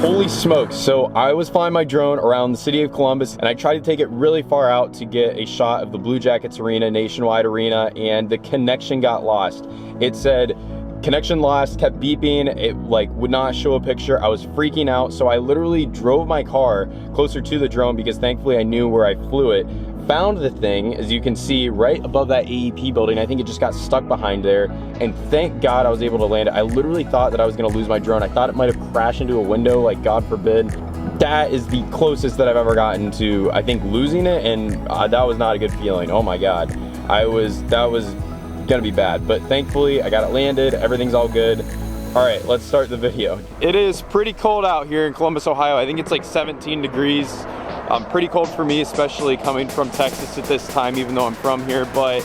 Holy smokes. So I was flying my drone around the city of Columbus and I tried to take it really far out to get a shot of the Blue Jackets arena, Nationwide Arena, and the connection got lost. It said connection lost, kept beeping, it like would not show a picture. I was freaking out, so I literally drove my car closer to the drone because thankfully I knew where I flew it. Found the thing, as you can see, right above that AEP building. I think it just got stuck behind there, and thank God I was able to land it. I literally thought that I was gonna lose my drone. I thought it might have crashed into a window, like God forbid. That is the closest that I've ever gotten to, I think, losing it, and that was not a good feeling. Oh my God, that was gonna be bad, but thankfully I got it landed, everything's all good. All right, let's start the video. It is pretty cold out here in Columbus, Ohio. I think it's like 17 degrees. Pretty cold for me, especially coming from Texas at this time, even though I'm from here, but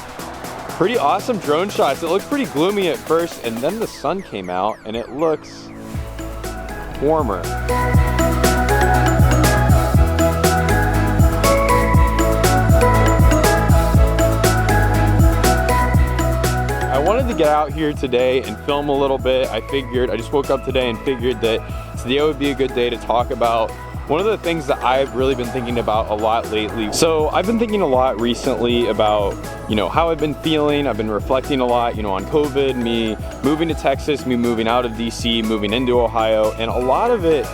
pretty awesome drone shots. It looked pretty gloomy at first, and then the sun came out and it looks warmer. I wanted to get out here today and film a little bit. I just woke up today and figured that today would be a good day to talk about one of the things that I've really been thinking about a lot lately. So I've been thinking a lot recently about, how I've been feeling. I've been reflecting a lot, on COVID, me moving to Texas, me moving out of DC, moving into Ohio, and a lot of it,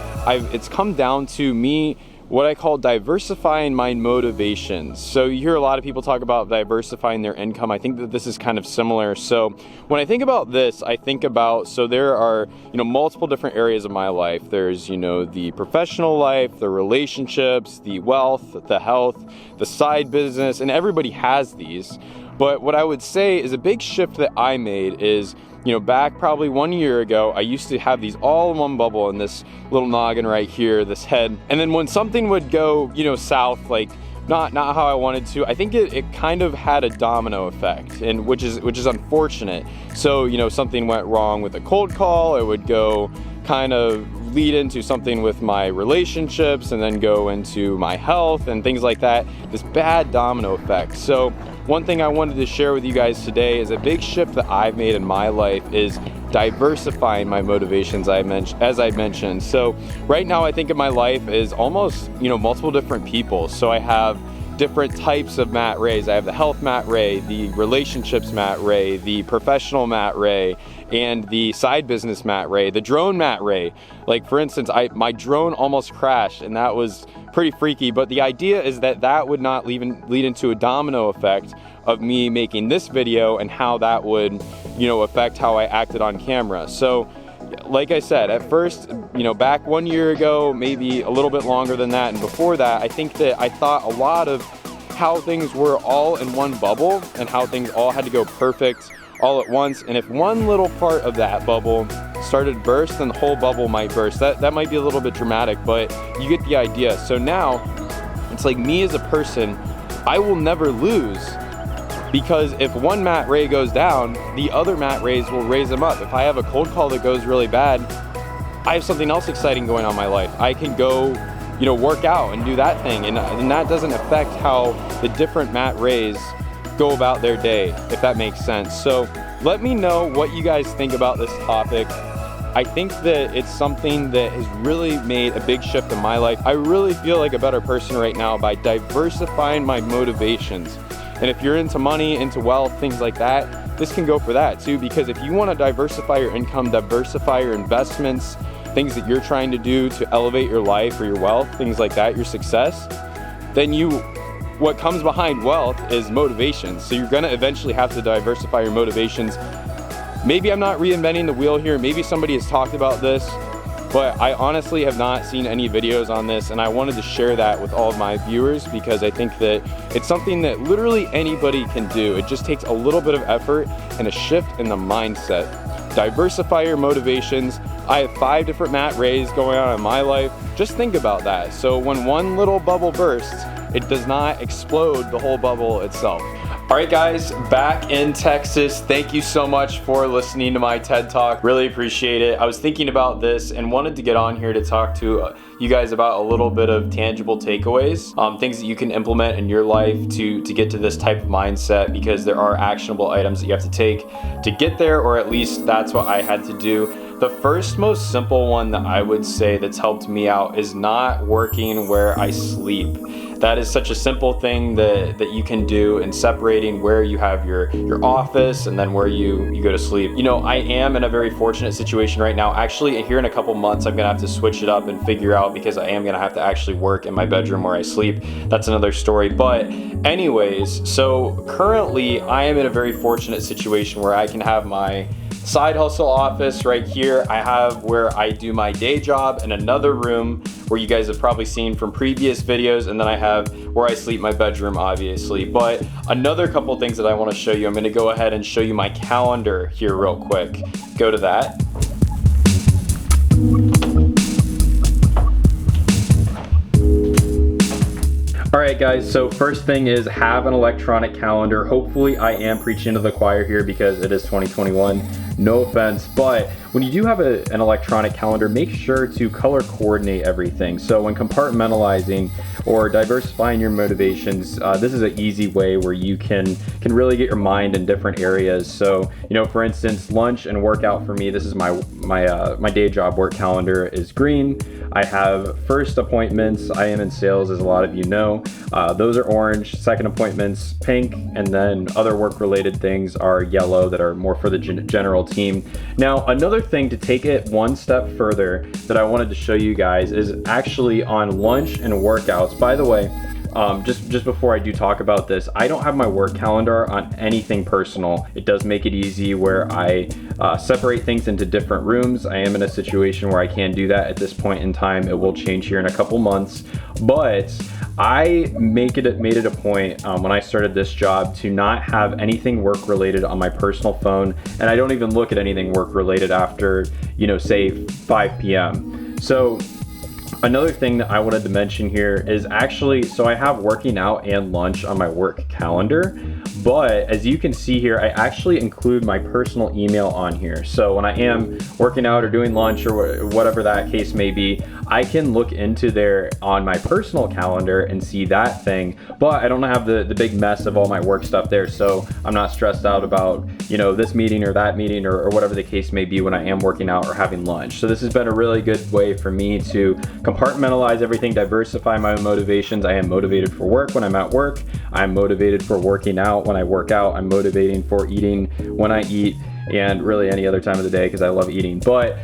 it's come down to me what I call diversifying my motivations. So you hear a lot of people talk about diversifying their income. I think that this is kind of similar. So when I think about this, I think about, so there are, multiple different areas of my life. There's, the professional life, the relationships, the wealth, the health, the side business, and everybody has these. But what I would say is a big shift that I made is, back probably 1 year ago, I used to have these all in one bubble in this little noggin right here, this head. And then when something would go, south, like not how I wanted to, I think it kind of had a domino effect, and which is unfortunate. So, something went wrong with a cold call, it would go kind of lead into something with my relationships and then go into my health and things like that, this bad domino effect. So one thing I wanted to share with you guys today is a big shift that I've made in my life is diversifying my motivations, as I mentioned. So right now I think of my life as almost, multiple different people. So I have different types of Matt Rays. I have the health Matt Ray, the relationships Matt Ray, the professional Matt Ray, and the side business Matt Ray, the drone Matt Ray. Like for instance, my drone almost crashed and that was pretty freaky, but the idea is that would not lead into a domino effect of me making this video and how that would, affect how I acted on camera. So like I said, at first, back 1 year ago, maybe a little bit longer than that, and before that, I think that I thought a lot of how things were all in one bubble and how things all had to go perfect all at once. And if one little part of that bubble started to burst, then the whole bubble might burst. That might be a little bit dramatic, but you get the idea. So now, it's like me as a person, I will never lose. Because if one Matt Ray goes down, the other Matt Rays will raise them up. If I have a cold call that goes really bad, I have something else exciting going on in my life. I can go, work out and do that thing. And that doesn't affect how the different Matt Rays go about their day, if that makes sense. So let me know what you guys think about this topic. I think that it's something that has really made a big shift in my life. I really feel like a better person right now by diversifying my motivations. And if you're into money, into wealth, things like that, this can go for that too, because if you want to diversify your income, diversify your investments, things that you're trying to do to elevate your life or your wealth, things like that, your success, then what comes behind wealth is motivation. So you're gonna eventually have to diversify your motivations. Maybe I'm not reinventing the wheel here, maybe somebody has talked about this, but I honestly have not seen any videos on this, and I wanted to share that with all of my viewers because I think that it's something that literally anybody can do. It just takes a little bit of effort and a shift in the mindset. Diversify your motivations. I have 5 different Matt Rays going on in my life. Just think about that. So when one little bubble bursts, it does not explode the whole bubble itself. All right, guys, back in Texas. Thank you so much for listening to my TED Talk. Really appreciate it. I was thinking about this and wanted to get on here to talk to you guys about a little bit of tangible takeaways, things that you can implement in your life to get to this type of mindset, because there are actionable items that you have to take to get there, or at least that's what I had to do. The first most simple one that I would say that's helped me out is not working where I sleep. That is such a simple thing that you can do in separating where you have your office and then where you go to sleep. You know, I am in a very fortunate situation right now. Actually, here in a couple months, I'm gonna have to switch it up and figure out, because I am gonna have to actually work in my bedroom where I sleep. That's another story. But anyways, so currently I am in a very fortunate situation where I can have my side hustle office right here. I have where I do my day job in another room where you guys have probably seen from previous videos, and then I have where I sleep, my bedroom obviously. But another couple things that I want to show you, I'm going to go ahead and show you my calendar here real quick. Go to that. Alright guys, so first thing is have an electronic calendar. Hopefully I am preaching to the choir here because it is 2021. No offense, but when you do have an electronic calendar, make sure to color coordinate everything. So when compartmentalizing or diversifying your motivations, this is an easy way where you can really get your mind in different areas. So, you know, for instance, lunch and workout for me, this is my day job work calendar is green. I have first appointments, I am in sales as a lot of you know. Those are orange, second appointments pink, and then other work related things are yellow that are more for the general team. Now, another thing to take it one step further that I wanted to show you guys is actually on lunch and workouts. By the way, just before I do talk about this, I don't have my work calendar on anything personal. It does make it easy where I separate things into different rooms. I am in a situation where I can do that at this point in time. It will change here in a couple months, but I made it a point when I started this job to not have anything work related on my personal phone, and I don't even look at anything work related after, you know, say 5 p.m. So another thing that I wanted to mention here is actually, so I have working out and lunch on my work calendar, but as you can see here, I actually include my personal email on here. So when I am working out or doing lunch or whatever that case may be, I can look into there on my personal calendar and see that thing, but I don't have the big mess of all my work stuff there, so I'm not stressed out about, you know, this meeting or that meeting or whatever the case may be when I am working out or having lunch. So this has been a really good way for me to compartmentalize everything, diversify my motivations. I am motivated for work when I'm at work. I'm motivated for working out when I work out. I'm motivating for eating when I eat, and really any other time of the day because I love eating. But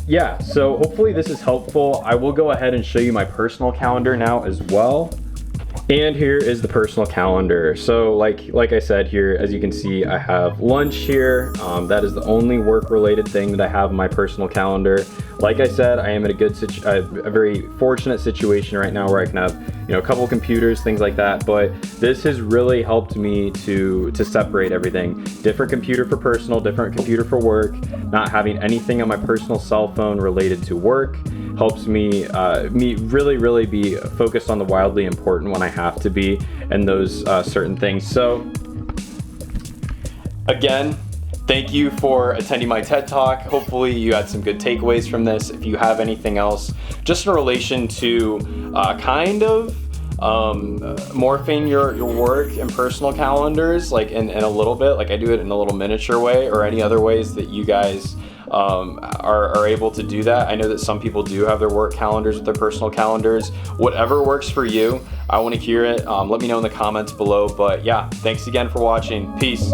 yeah, so hopefully this is helpful. I will go ahead and show you my personal calendar now as well. And here is the personal calendar. So like I said here, as you can see, I have lunch here. That is the only work related thing that I have in my personal calendar. Like I said, I am in a very fortunate situation right now where I can have, you know, a couple computers, things like that. But this has really helped me to separate everything. Different computer for personal, different computer for work. Not having anything on my personal cell phone related to work helps me really be focused on the wildly important when I have to be, and those certain things. So again, thank you for attending my TED Talk. Hopefully you had some good takeaways from this. If you have anything else, just in relation to kind of morphing your work and personal calendars, like in a little bit, like I do it in a little miniature way, or any other ways that you guys are able to do that. I know that some people do have their work calendars with their personal calendars. Whatever works for you, I want to hear it. Let me know in the comments below. But yeah, thanks again for watching. Peace.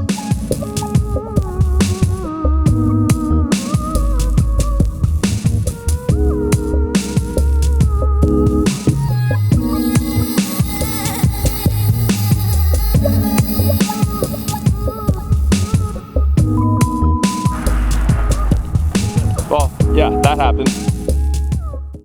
Well, yeah, that happens.